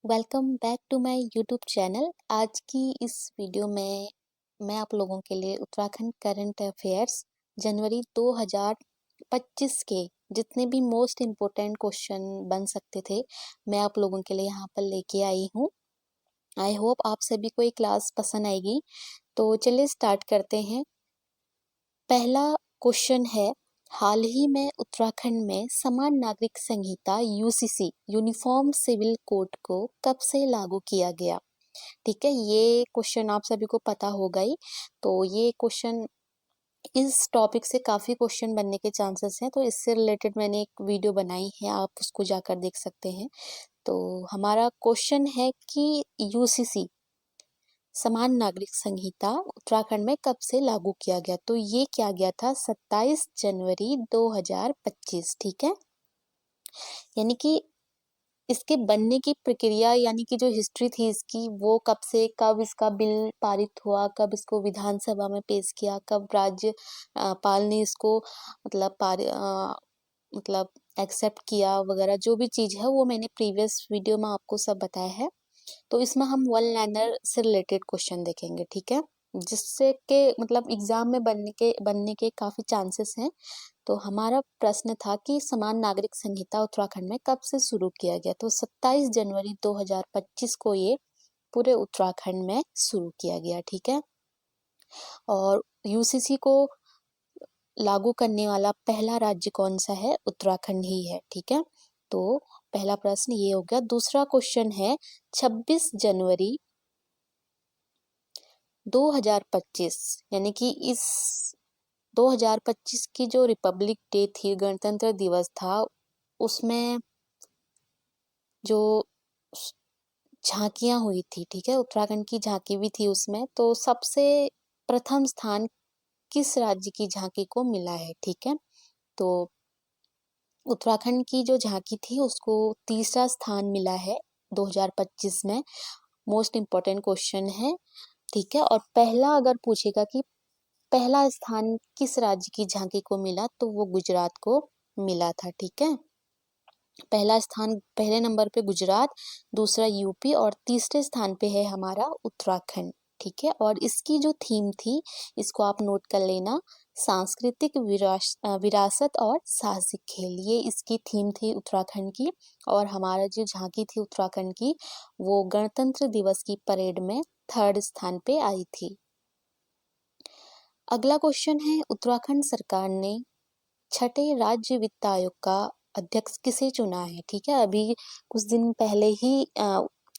Welcome back to my YouTube channel. आज की इस वीडियो में मैं आप लोगों के लिए उत्तराखंड करंट अफेयर्स जनवरी 2025 के जितने भी मोस्ट इम्पोर्टेंट क्वेश्चन बन सकते थे, मैं आप लोगों के लिए यहाँ पर लेके आई हूँ। आई होप आप सभी को ये क्लास पसंद आएगी। तो चलिए स्टार्ट करते हैं। पहला क्वेश्चन है, हाल ही में उत्तराखंड में समान नागरिक संहिता यूसीसी यूनिफॉर्म सिविल कोड को कब से लागू किया गया। ठीक है, ये क्वेश्चन आप सभी को पता होगा ही। तो ये क्वेश्चन, इस टॉपिक से काफी क्वेश्चन बनने के चांसेस हैं, तो इससे रिलेटेड मैंने एक वीडियो बनाई है, आप उसको जाकर देख सकते हैं। तो हमारा क्वेश्चन है कि यूसीसी समान नागरिक संहिता उत्तराखंड में कब से लागू किया गया। तो ये किया गया था 27 जनवरी 2025। ठीक है, यानी कि इसके बनने की प्रक्रिया, यानी कि जो हिस्ट्री थी इसकी, वो कब से कब इसका बिल पारित हुआ, कब इसको विधानसभा में पेश किया, कब राज्य पाल ने इसको मतलब मतलब एक्सेप्ट किया वगैरह, जो भी चीज़ है वो मैंने प्रीवियस वीडियो में आपको सब बताया है। तो इसमें हम वन लाइनर से रिलेटेड क्वेश्चन देखेंगे। ठीक है, जिससे के मतलब एग्जाम में बनने के काफी चांसेस हैं। तो हमारा प्रश्न था कि समान नागरिक संहिता उत्तराखंड में कब से शुरू किया गया। तो 27 जनवरी 2025 को ये पूरे उत्तराखंड में शुरू किया गया। ठीक है, और यूसीसी को लागू करने वाला पहला राज्य कौन सा है? उत्तराखंड ही है। ठीक है, तो पहला प्रश्न ये हो गया। दूसरा क्वेश्चन है, 26 जनवरी 2025 यानी कि इस 2025 की जो रिपब्लिक डे थी, गणतंत्र दिवस था, उसमें जो झांकियां हुई थी, ठीक है, उत्तराखंड की झांकी भी थी उसमें। तो सबसे प्रथम स्थान किस राज्य की झांकी को मिला है? ठीक है, तो उत्तराखंड की जो झांकी थी उसको तीसरा स्थान मिला है 2025 में। मोस्ट इम्पोर्टेंट क्वेश्चन है। ठीक है, और पहला अगर पूछेगा कि पहला स्थान किस राज्य की झांकी को मिला, तो वो गुजरात को मिला था। ठीक है, पहला स्थान, पहले नंबर पे गुजरात, दूसरा यूपी और तीसरे स्थान पे है हमारा उत्तराखंड। ठीक है, और इसकी जो थीम थी, इसको आप नोट कर लेना, सांस्कृतिक विरासत और साहसिक खेल, ये इसकी थीम थी उत्तराखंड की। और हमारा जो झांकी थी उत्तराखंड की, वो गणतंत्र दिवस की परेड में थर्ड स्थान पे आई थी। अगला क्वेश्चन है, उत्तराखंड सरकार ने छठे राज्य वित्त आयोग का अध्यक्ष किसे चुना है? ठीक है, अभी कुछ दिन पहले ही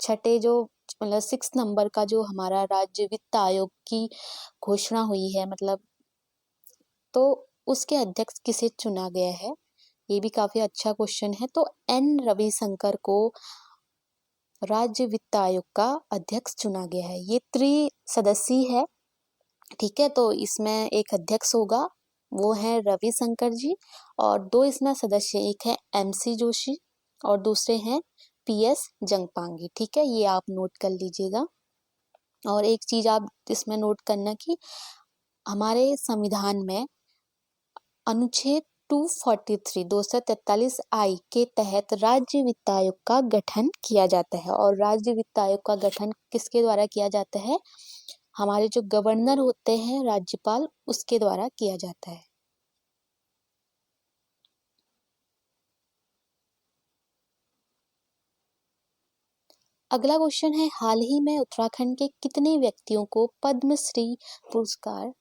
छठे जो मतलब 6 नंबर का जो हमारा राज्य वित्त आयोग की घोषणा हुई है, मतलब तो उसके अध्यक्ष किसे चुना गया है? ये भी काफी अच्छा क्वेश्चन है। तो एन रविशंकर को राज्य वित्त आयोग का अध्यक्ष चुना गया है। ये त्रिसदस्यीय है। ठीक है, तो इसमें एक अध्यक्ष होगा, वो है रविशंकर जी, और दो इसमें सदस्य, एक है एमसी जोशी और दूसरे हैं पीएस जंगपांगी। ठीक है, ये आप नोट कर लीजिएगा। और एक चीज आप इसमें नोट करना कि हमारे संविधान में अनुच्छेद 243 243 आई के तहत राज्य वित्त आयोग का गठन किया जाता है। और राज्य वित्त आयोग का गठन किसके द्वारा किया जाता है? हमारे जो गवर्नर होते हैं, राज्यपाल, उसके द्वारा किया जाता है। अगला क्वेश्चन है, हाल ही में उत्तराखंड के कितने व्यक्तियों को पद्मश्री पुरस्कार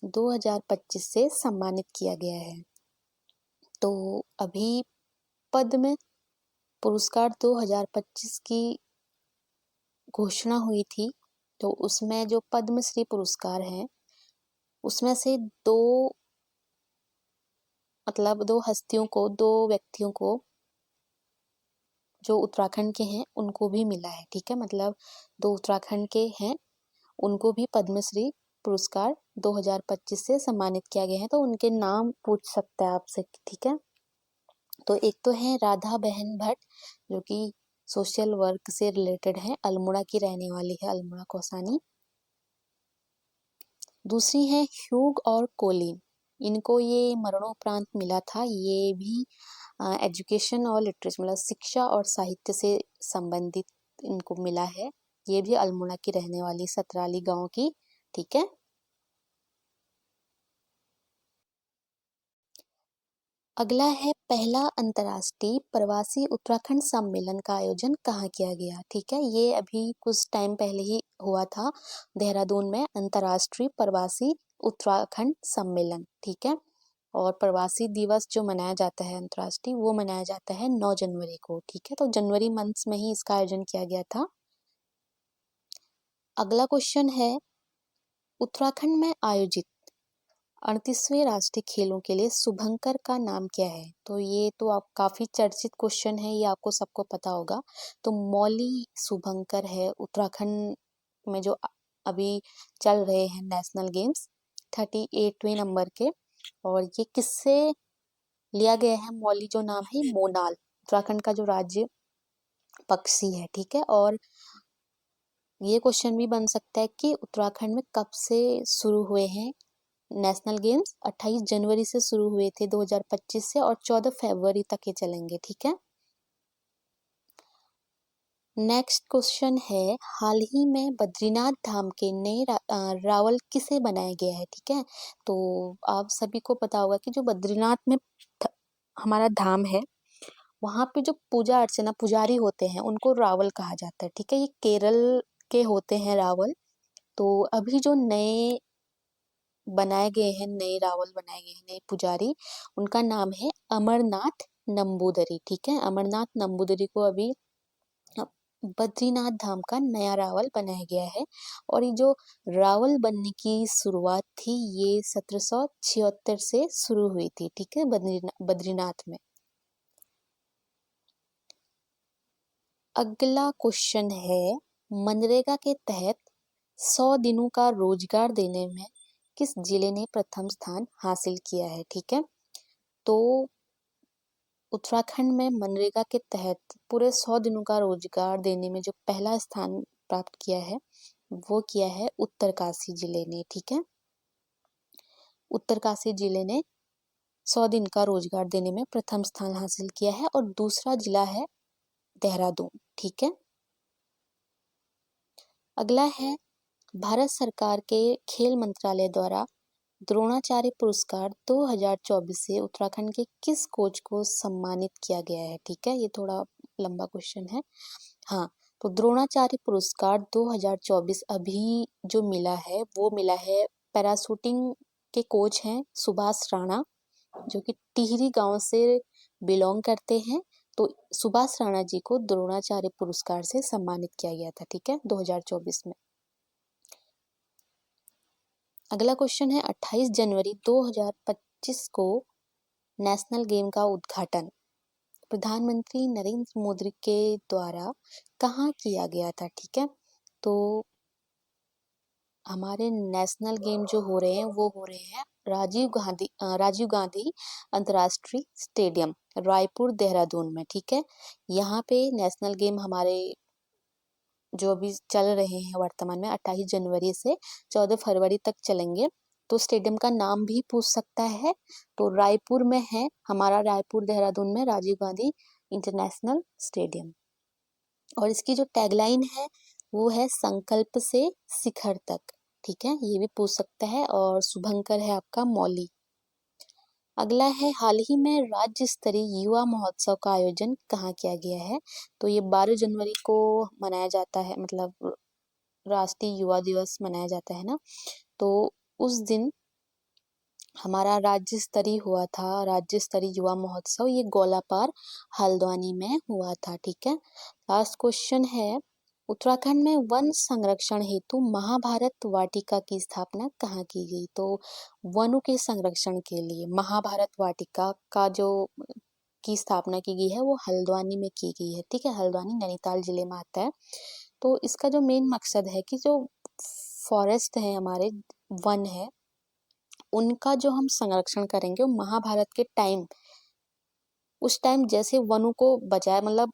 2025 से सम्मानित किया गया है? तो अभी पद्म पुरस्कार 2025 की घोषणा हुई थी। तो उसमें जो पद्मश्री पुरस्कार हैं, उसमें से दो मतलब दो हस्तियों को, दो व्यक्तियों को जो उत्तराखंड के हैं उनको भी मिला है। ठीक है, मतलब दो उत्तराखंड के हैं, उनको भी पद्मश्री पुरस्कार 2025 से सम्मानित किया गया है। तो उनके नाम पूछ सकता है आपसे। ठीक है, तो एक तो है राधा बहन भट्ट, जो कि सोशल वर्क से रिलेटेड है, अल्मोड़ा की रहने वाली है, अल्मोड़ा कौसानी। दूसरी है ह्यूग और कोलिन, इनको ये मरणोपरांत मिला था। ये भी एजुकेशन और लिटरेचर मतलब शिक्षा और साहित्य से संबंधित इनको मिला है। ये भी अल्मोड़ा की रहने वाली सतराली गांव की, ठीक है। अगला है पहला अंतर्राष्ट्रीय प्रवासी उत्तराखंड सम्मेलन का आयोजन कहाँ किया गया, ठीक है। ये अभी कुछ टाइम पहले ही हुआ था देहरादून में, अंतर्राष्ट्रीय प्रवासी उत्तराखंड सम्मेलन, ठीक है। और प्रवासी दिवस जो मनाया जाता है अंतर्राष्ट्रीय, वो मनाया जाता है 9 जनवरी को, ठीक है। तो जनवरी मंथ में ही इसका आयोजन किया गया था। अगला क्वेश्चन है उत्तराखंड में आयोजित 38वें राष्ट्रीय खेलों के लिए शुभंकर का नाम क्या है। तो ये तो आप काफी चर्चित क्वेश्चन है, ये आपको सबको पता होगा। तो मौली शुभंकर है उत्तराखंड में जो अभी चल रहे हैं नेशनल गेम्स 38वें नंबर के। और ये किससे लिया गया है, मौली जो नाम है मोनाल, उत्तराखंड का जो राज्य पक्षी है, ठीक है। और ये क्वेश्चन भी बन सकता है कि उत्तराखंड में कब से शुरू हुए हैं नेशनल गेम्स। 28 जनवरी से शुरू हुए थे 2025 से, और 14 फरवरी तक ये चलेंगे, ठीक है। नेक्स्ट क्वेश्चन है हाल ही में बद्रीनाथ धाम के नए रावल किसे बनाया गया है, ठीक है। तो आप सभी को पता होगा कि जो बद्रीनाथ में हमारा धाम है, वहाँ पे जो पूजा अर्चना पुजारी होते हैं उनको रावल कहा जाता है, ठीक है। ये केरल के होते हैं रावल। तो अभी जो नए बनाए गए हैं, नए रावल बनाए गए हैं, नए पुजारी, उनका नाम है अमरनाथ नंबूदरी, ठीक है। अमरनाथ नंबूदरी को अभी बद्रीनाथ धाम का नया रावल बनाया गया है। और ये जो रावल बनने की शुरुआत थी, ये 1776 से शुरू हुई थी, ठीक है, बद्रीनाथ में। अगला क्वेश्चन है मनरेगा के तहत 100 दिनों का रोजगार देने में किस जिले ने प्रथम स्थान हासिल किया है, ठीक है। तो उत्तराखंड में मनरेगा के तहत पूरे 100 दिनों का रोजगार देने में जो पहला स्थान प्राप्त किया है, वो किया है उत्तरकाशी जिले ने, ठीक है। उत्तरकाशी जिले ने 100 दिन का रोजगार देने में प्रथम स्थान हासिल किया है, और दूसरा जिला है देहरादून, ठीक है। अगला है भारत सरकार के खेल मंत्रालय द्वारा द्रोणाचार्य पुरस्कार 2024 से उत्तराखंड के किस कोच को सम्मानित किया गया है, ठीक है। ये थोड़ा लंबा क्वेश्चन है। हाँ, तो द्रोणाचार्य पुरस्कार 2024 अभी जो मिला है, वो मिला है पैराशूटिंग के कोच हैं सुभाष राणा, जो कि टिहरी गांव से बिलोंग करते हैं। तो सुभाष राणा जी को द्रोणाचार्य पुरस्कार से सम्मानित किया गया था, ठीक है, 2024 में। अगला क्वेश्चन है 28 जनवरी 2025 को नेशनल गेम का उद्घाटन प्रधानमंत्री नरेंद्र मोदी के द्वारा कहाँ किया गया था, ठीक है। तो हमारे नेशनल गेम जो हो रहे हैं, वो हो रहे हैं राजीव गांधी अंतर्राष्ट्रीय स्टेडियम, रायपुर देहरादून में, ठीक है। यहाँ पे नेशनल गेम हमारे जो अभी चल रहे हैं वर्तमान में 28 जनवरी से 14 फरवरी तक चलेंगे। तो स्टेडियम का नाम भी पूछ सकता है। तो रायपुर में है हमारा, रायपुर देहरादून में राजीव गांधी इंटरनेशनल स्टेडियम। और इसकी जो टैगलाइन है वो है संकल्प से शिखर तक, ठीक है, ये भी पूछ सकता है। और शुभंकर है आपका मौली। अगला है हाल ही में राज्य स्तरीय युवा महोत्सव का आयोजन कहाँ किया गया है। तो ये 12 जनवरी को मनाया जाता है, मतलब राष्ट्रीय युवा दिवस मनाया जाता है ना। तो उस दिन हमारा राज्य स्तरीय हुआ था, राज्य स्तरीय युवा महोत्सव, ये गोलापार हल्द्वानी में हुआ था, ठीक है। लास्ट क्वेश्चन है उत्तराखंड में वन संरक्षण हेतु महाभारत वाटिका की स्थापना कहाँ की गई। तो वनों के संरक्षण के लिए महाभारत वाटिका का जो की स्थापना की गई है, वो हल्द्वानी में की गई है, ठीक है। हल्द्वानी नैनीताल जिले में आता है। तो इसका जो मेन मकसद है कि जो फॉरेस्ट है हमारे, वन है, उनका जो हम संरक्षण करेंगे, वो महाभारत के टाइम, उस टाइम जैसे वनों को बचाया, मतलब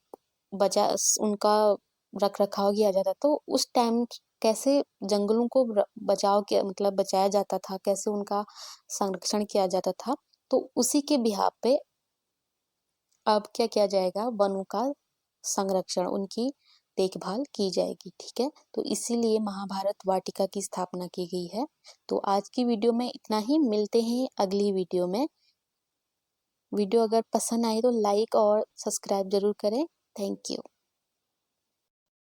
बचा उनका रख रखाव किया जाता, तो उस टाइम कैसे जंगलों को बचाव किया, मतलब बचाया जाता था, कैसे उनका संरक्षण किया जाता था। तो उसी के बिहाफ पे अब क्या किया जाएगा, वनों का संरक्षण, उनकी देखभाल की जाएगी। ठीक है, तो इसीलिए महाभारत वाटिका की स्थापना की गई है। तो आज की वीडियो में इतना ही, मिलते हैं अगली वीडियो में। वीडियो अगर पसंद आए तो लाइक और सब्सक्राइब जरूर करें। Thank you.